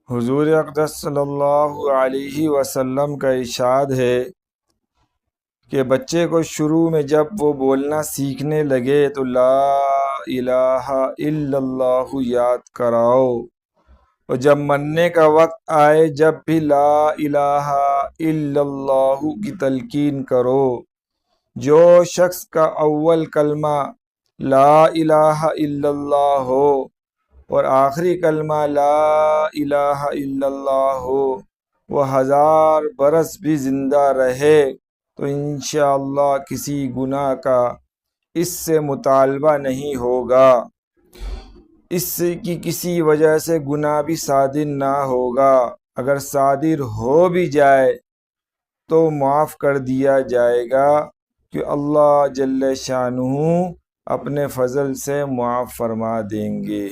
حضور اقدس صلی اللہ علیہ وسلم کا ارشاد ہے کہ بچے کو شروع میں جب وہ بولنا سیکھنے لگے تو لا الہ الا اللہ یاد کراؤ، اور جب مرنے کا وقت آئے جب بھی لا الہ الا اللہ کی تلقین کرو۔ جو شخص کا اول کلمہ لا الہ الا اللہ ہو اور آخری کلمہ لا الہ الا اللہ ہو، وہ 1000 برس بھی زندہ رہے تو انشاءاللہ کسی گناہ کا اس سے مطالبہ نہیں ہوگا، اس کی کسی وجہ سے گناہ بھی صادر نہ ہوگا، اگر صادر ہو بھی جائے تو معاف کر دیا جائے گا، کہ اللہ جل شانہ اپنے فضل سے معاف فرما دیں گے۔